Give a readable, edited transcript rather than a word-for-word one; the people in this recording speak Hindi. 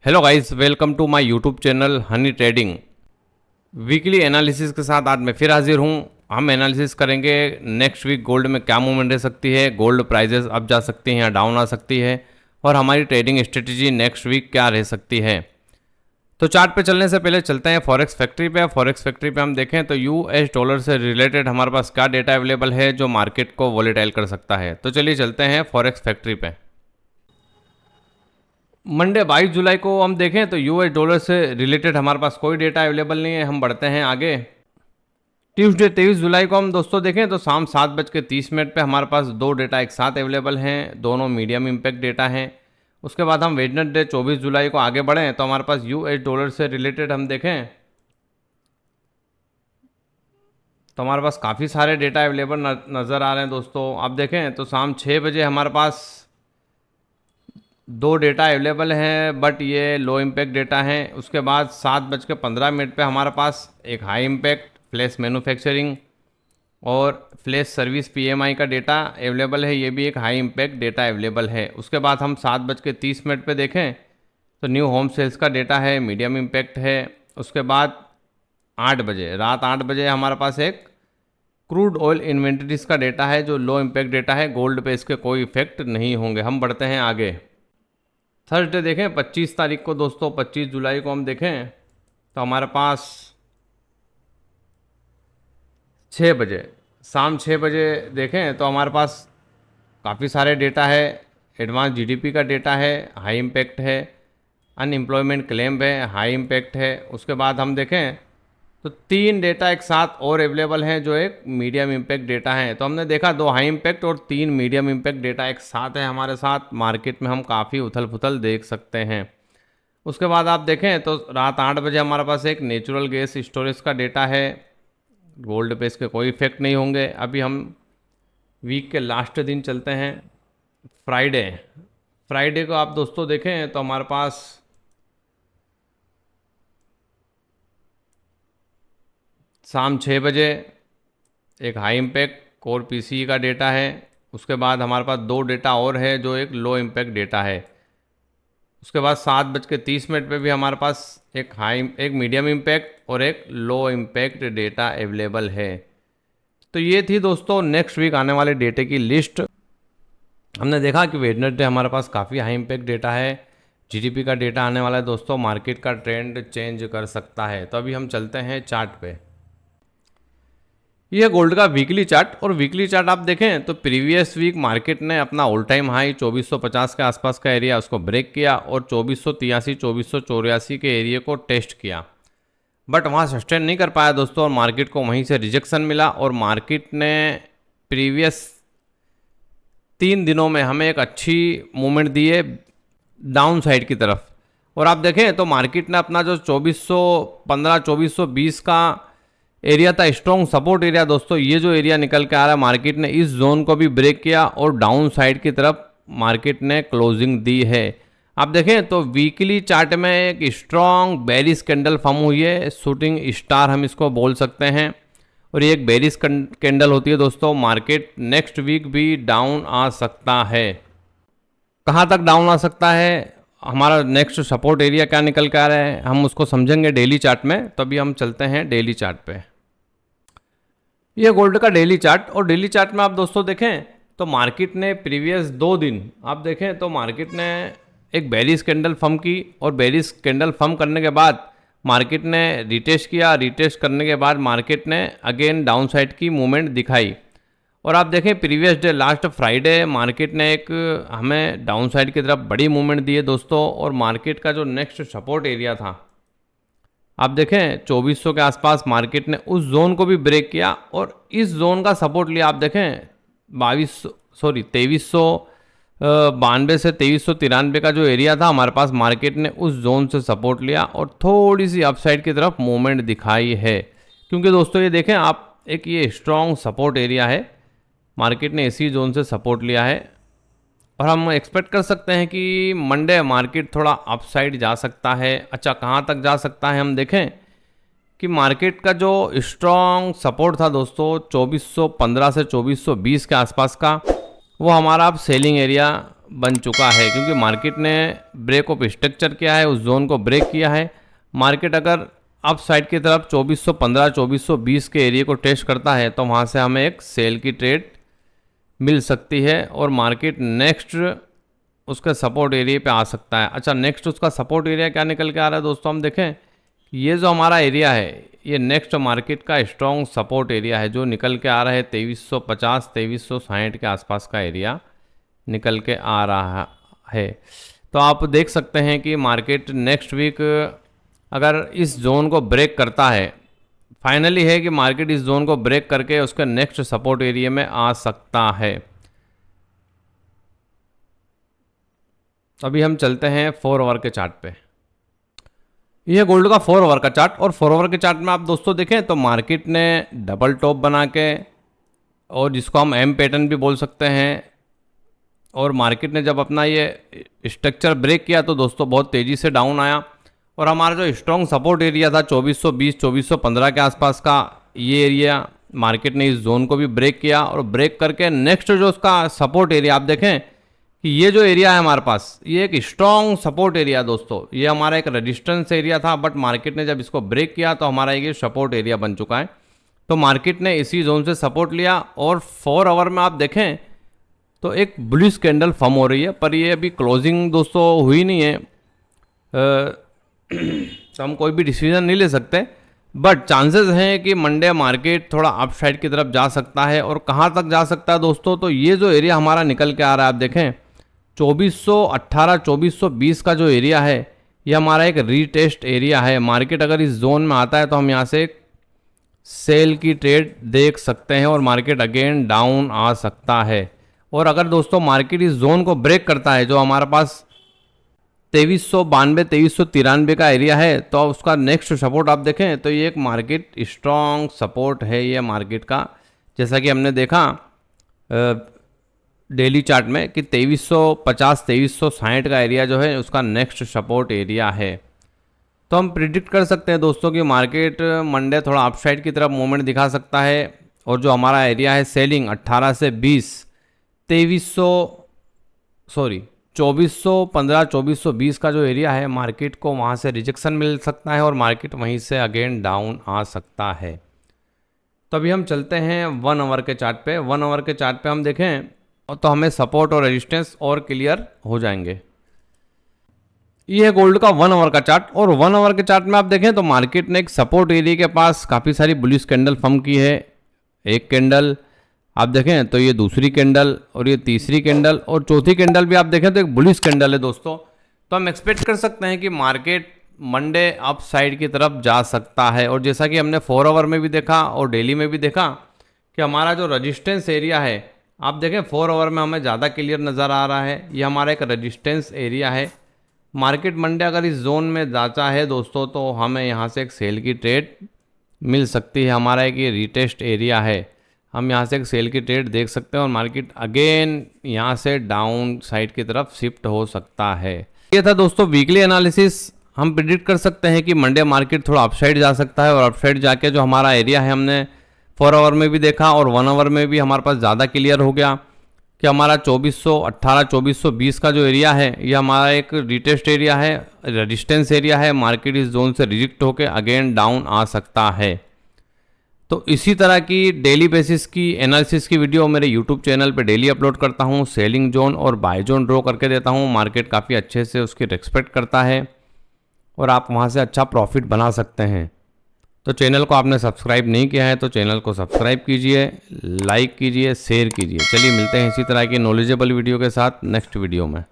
Hello guys, welcome to my YouTube channel Honey Trading. Weekly analysis के साथ आज मैं फिर हाजिर हूं। हम एनालिसिस करेंगे नेक्स्ट वीक गोल्ड में क्या मूवमेंट रह सकती है, गोल्ड प्राइजेस अप जा सकती हैं या डाउन आ सकती है, और हमारी ट्रेडिंग स्ट्रेटजी नेक्स्ट वीक क्या रह सकती है। तो चार्ट पे चलने से पहले चलते हैं फॉरेक्स फैक्ट्री पे। फॉरेक्स फैक्ट्री पे हम देखें तो यूएस डॉलर से रिलेटेड हमारे पास क्या डेटा अवेलेबल है जो मार्केट को वॉलेटाइल कर सकता है। तो चलिए चलते हैं फॉरेक्स फैक्ट्री पे। मंडे 22 जुलाई को हम देखें तो यूएस डॉलर से रिलेटेड हमारे पास कोई डेटा अवेलेबल नहीं है। हम बढ़ते हैं आगे। ट्यूसडे 23 जुलाई को हम दोस्तों देखें तो शाम 7:30 पे हमारे पास दो डेटा एक साथ अवेलेबल हैं, दोनों मीडियम इम्पैक्ट डेटा हैं। उसके बाद हम वेडनेसडे 24 जुलाई को आगे बढ़ें तो हमारे पास यूएस डॉलर से रिलेटेड हम देखें तो हमारे पास काफ़ी सारे डेटा अवेलेबल नज़र आ रहे हैं दोस्तों। आप देखें तो शाम 6 बजे हमारे पास दो डेटा अवेलेबल हैं, बट ये लो इम्पैक्ट डेटा हैं। उसके बाद 7:15 पे हमारे पास एक हाई इम्पैक्ट फ्लैश मैन्युफैक्चरिंग और फ्लैश सर्विस पीएमआई का डेटा अवेलेबल है, ये भी एक हाई इम्पैक्ट डेटा अवेलेबल है। उसके बाद हम 7:30 पे देखें तो न्यू होम सेल्स का डेटा है, मीडियम इम्पैक्ट है। उसके बाद 8 बजे रात 8 बजे हमारे पास एक क्रूड ऑयल इन्वेंटरीज का डेटा है जो लो इम्पैक्ट डेटा है। गोल्ड पे इसके कोई इफेक्ट नहीं होंगे। हम बढ़ते हैं आगे। थर्सडे देखें 25 तारीख को दोस्तों, 25 जुलाई को हम देखें तो हमारे पास 6 बजे शाम 6 बजे देखें तो हमारे पास काफ़ी सारे डेटा है। एडवांस जीडीपी का डेटा है, हाई इम्पैक्ट है। अनएम्प्लॉयमेंट क्लेम है, हाई इम्पैक्ट है। उसके बाद हम देखें तो 3 डेटा एक साथ और अवेलेबल हैं जो एक मीडियम इम्पैक्ट डेटा है। तो हमने देखा 2 हाई इम्पैक्ट और 3 मीडियम इम्पैक्ट डेटा एक साथ है हमारे साथ। मार्केट में हम काफ़ी उथल पुथल देख सकते हैं। उसके बाद आप देखें तो रात 8 बजे हमारे पास एक नेचुरल गैस स्टोरेज का डेटा है। गोल्ड पे इसके कोई इफेक्ट नहीं होंगे। अभी हम वीक के लास्ट दिन चलते हैं फ्राइडे। फ्राइडे को आप दोस्तों देखें तो हमारे पास शाम 6 बजे एक हाई इम्पैक्ट कोर पीसीई का डेटा है। उसके बाद हमारे पास दो डेटा और है जो एक लो इम्पैक्ट डेटा है। उसके बाद 7:30 पे भी हमारे पास एक मीडियम इम्पैक्ट और एक लो इम्पैक्ट डेटा अवेलेबल है। तो ये थी दोस्तों नेक्स्ट वीक आने वाले डेटे की लिस्ट। हमने देखा कि वेडनेसडे हमारे पास काफ़ी हाई इम्पैक्ट डेटा है। जीडीपी का डेटा आने वाला है दोस्तों, मार्केट का ट्रेंड चेंज कर सकता है। तो अभी हम चलते हैं चार्ट पे। यह गोल्ड का वीकली चार्ट, और वीकली चार्ट आप देखें तो प्रीवियस वीक मार्केट ने अपना ऑल टाइम हाई 2450 के आसपास का एरिया उसको ब्रेक किया और 2483 2484 के एरिया को टेस्ट किया, बट वहाँ सस्टेन नहीं कर पाया दोस्तों, और मार्केट को वहीं से रिजेक्शन मिला। और मार्केट ने प्रीवियस 3 दिनों में हमें एक अच्छी मूवमेंट दी है डाउन साइड की तरफ। और आप देखें तो मार्केट ने अपना जो 2415 2420 का एरिया था स्ट्रॉन्ग सपोर्ट एरिया दोस्तों, ये जो एरिया निकल के आ रहा है मार्केट ने इस जोन को भी ब्रेक किया और डाउन साइड की तरफ मार्केट ने क्लोजिंग दी है। आप देखें तो वीकली चार्ट में एक स्ट्रॉन्ग बेरिश कैंडल फॉर्म हुई है, शूटिंग स्टार हम इसको बोल सकते हैं, और ये एक बेरिश कैंडल होती है दोस्तों। मार्केट नेक्स्ट वीक भी डाउन आ सकता है। कहाँ तक डाउन आ सकता है, हमारा नेक्स्ट सपोर्ट एरिया क्या निकल के आ रहा है, हम उसको समझेंगे डेली चार्ट में। तो अभी हम चलते हैं डेली चार्ट पे। ये गोल्ड का डेली चार्ट, और डेली चार्ट में आप दोस्तों देखें तो मार्केट ने प्रीवियस 2 दिन आप देखें तो मार्केट ने एक बेरिश कैंडल फॉर्म की, और बेरिश कैंडल फॉर्म करने के बाद मार्केट ने रिटेस्ट किया। रिटेस्ट करने के बाद मार्केट ने अगेन डाउन साइड की मूवमेंट दिखाई। और आप देखें previous day last Friday market ने एक हमें डाउन साइड की तरफ बड़ी मूवमेंट दी है दोस्तों। और मार्केट का जो नेक्स्ट सपोर्ट एरिया था आप देखें 2400 के आसपास मार्केट ने उस जोन को भी ब्रेक किया और इस जोन का सपोर्ट लिया। आप देखें 2392 से 2393 का जो एरिया था हमारे पास, मार्केट ने उस जोन से सपोर्ट लिया और थोड़ी सी अपसाइड की तरफ मूवमेंट दिखाई है। क्योंकि दोस्तों ये देखें आप, एक ये स्ट्रॉन्ग सपोर्ट एरिया है, मार्केट ने इसी जोन से सपोर्ट लिया है, और हम एक्सपेक्ट कर सकते हैं कि मंडे मार्केट थोड़ा अपसाइड जा सकता है। अच्छा, कहाँ तक जा सकता है, हम देखें कि मार्केट का जो स्ट्रॉन्ग सपोर्ट था दोस्तों 2415 से 2420 के आसपास का, वो हमारा अब सेलिंग एरिया बन चुका है, क्योंकि मार्केट ने ब्रेक ऑफ स्ट्रक्चर किया है, उस जोन को ब्रेक किया है। मार्केट अगर अप साइड की तरफ 2415 2420 के एरिया को टेस्ट करता है तो वहाँ से हमें एक सेल की ट्रेड मिल सकती है और मार्केट नेक्स्ट उसके सपोर्ट एरिया पे आ सकता है। अच्छा, नेक्स्ट उसका सपोर्ट एरिया क्या निकल के आ रहा है दोस्तों, हम देखें ये जो हमारा एरिया है ये नेक्स्ट मार्केट का स्ट्रॉन्ग सपोर्ट एरिया है जो निकल के आ रहा है 2350 2360 के आसपास का एरिया निकल के आ रहा है। तो आप देख सकते हैं कि मार्केट नेक्स्ट वीक अगर इस जोन को ब्रेक करता है, फाइनली है कि मार्केट इस जोन को ब्रेक करके उसके नेक्स्ट सपोर्ट एरिया में आ सकता है। अभी हम चलते हैं 4 आवर के चार्ट पे। यह गोल्ड का 4 आवर का चार्ट, और 4 आवर के चार्ट में आप दोस्तों देखें तो मार्केट ने डबल टॉप बना के, और जिसको हम एम पैटर्न भी बोल सकते हैं, और मार्केट ने जब अपना ये स्ट्रक्चर ब्रेक किया तो दोस्तों बहुत तेज़ी से डाउन आया, और हमारा जो स्ट्रॉन्ग सपोर्ट एरिया था 2420 2415 के आसपास का ये एरिया मार्केट ने इस जोन को भी ब्रेक किया, और ब्रेक करके नेक्स्ट जो उसका सपोर्ट एरिया आप देखें कि ये जो एरिया है हमारे पास ये एक स्ट्रॉन्ग सपोर्ट एरिया दोस्तों, ये हमारा एक रेजिस्टेंस एरिया था, बट मार्केट ने जब इसको ब्रेक किया तो हमारा ये सपोर्ट एरिया बन चुका है। तो मार्केट ने इसी जोन से सपोर्ट लिया, और 4 आवर में आप देखें तो एक बुलिश कैंडल फॉर्म हो रही है, पर ये अभी क्लोजिंग दोस्तों हुई नहीं है, तो हम कोई भी डिसीजन नहीं ले सकते, बट चांसेस हैं कि मंडे मार्केट थोड़ा अप साइड की तरफ जा सकता है। और कहाँ तक जा सकता है दोस्तों, तो ये जो एरिया हमारा निकल के आ रहा है आप देखें 2418 2420 का जो एरिया है ये हमारा एक रीटेस्ट एरिया है। मार्केट अगर इस जोन में आता है तो हम यहाँ से एक सेल की ट्रेड देख सकते हैं, और मार्केट अगेन डाउन आ सकता है। और अगर दोस्तों मार्केट इस जोन को ब्रेक करता है जो हमारे पास 2392 2393 का एरिया है, तो उसका नेक्स्ट सपोर्ट आप देखें तो ये एक मार्केट स्ट्रॉन्ग सपोर्ट है ये मार्केट का, जैसा कि हमने देखा डेली चार्ट में कि 2350 2360 का एरिया जो है उसका नेक्स्ट सपोर्ट एरिया है। तो हम प्रिडिक्ट कर सकते हैं दोस्तों कि मार्केट मंडे थोड़ा अपसाइड की तरफ मूवमेंट दिखा सकता है, और जो हमारा एरिया है सेलिंग 18 से 20 2415 2420 का जो एरिया है मार्केट को वहाँ से रिजेक्शन मिल सकता है, और मार्केट वहीं से अगेन डाउन आ सकता है। तो अभी हम चलते हैं 1 आवर के चार्ट पे। 1 आवर के चार्ट पे हम देखें तो हमें सपोर्ट और रेजिस्टेंस और क्लियर हो जाएंगे। ये है गोल्ड का 1 आवर का चार्ट, और 1 आवर के चार्ट में आप देखें तो मार्केट ने एक सपोर्ट एरिया के पास काफ़ी सारी बुलिश कैंडल फॉर्म की है। एक कैंडल आप देखें तो ये दूसरी कैंडल, और ये तीसरी कैंडल, और चौथी कैंडल भी आप देखें तो एक बुलिश कैंडल है दोस्तों। तो हम एक्सपेक्ट कर सकते हैं कि मार्केट मंडे अप साइड की तरफ जा सकता है, और जैसा कि हमने 4 आवर में भी देखा और डेली में भी देखा कि हमारा जो रजिस्टेंस एरिया है आप देखें 4 आवर में हमें ज़्यादा क्लियर नज़र आ रहा है, ये हमारा एक रजिस्टेंस एरिया है। मार्केट मंडे अगर इस जोन में जाता है दोस्तों तो हमें यहाँ से एक सेल की ट्रेड मिल सकती है। हमारा एक ये रीटेस्ट एरिया है, हम यहाँ से एक सेल की ट्रेड देख सकते हैं, और मार्केट अगेन यहाँ से डाउन साइड की तरफ शिफ्ट हो सकता है। ये था दोस्तों वीकली एनालिसिस। हम प्रिडिक्ट कर सकते हैं कि मंडे मार्केट थोड़ा अपसाइड जा सकता है, और अपसाइड जाके जो हमारा एरिया है हमने 4 आवर में भी देखा और 1 आवर में भी हमारे पास ज़्यादा क्लियर हो गया कि हमारा 2418 2420 का जो एरिया है ये हमारा एक रिटेस्ट एरिया है, रेजिस्टेंस एरिया है। मार्केट इस जोन से रिजेक्ट होकर अगेन डाउन आ सकता है। तो इसी तरह की डेली बेसिस की एनालिसिस की वीडियो मेरे यूट्यूब चैनल पे डेली अपलोड करता हूँ। सेलिंग जोन और बाय जोन ड्रॉ करके देता हूँ। मार्केट काफ़ी अच्छे से उसकी रिस्पेक्ट करता है और आप वहाँ से अच्छा प्रॉफिट बना सकते हैं। तो चैनल को आपने सब्सक्राइब नहीं किया है तो चैनल को सब्सक्राइब कीजिए, लाइक कीजिए, शेयर कीजिए। चलिए मिलते हैं इसी तरह की नॉलेजेबल वीडियो के साथ नेक्स्ट वीडियो में।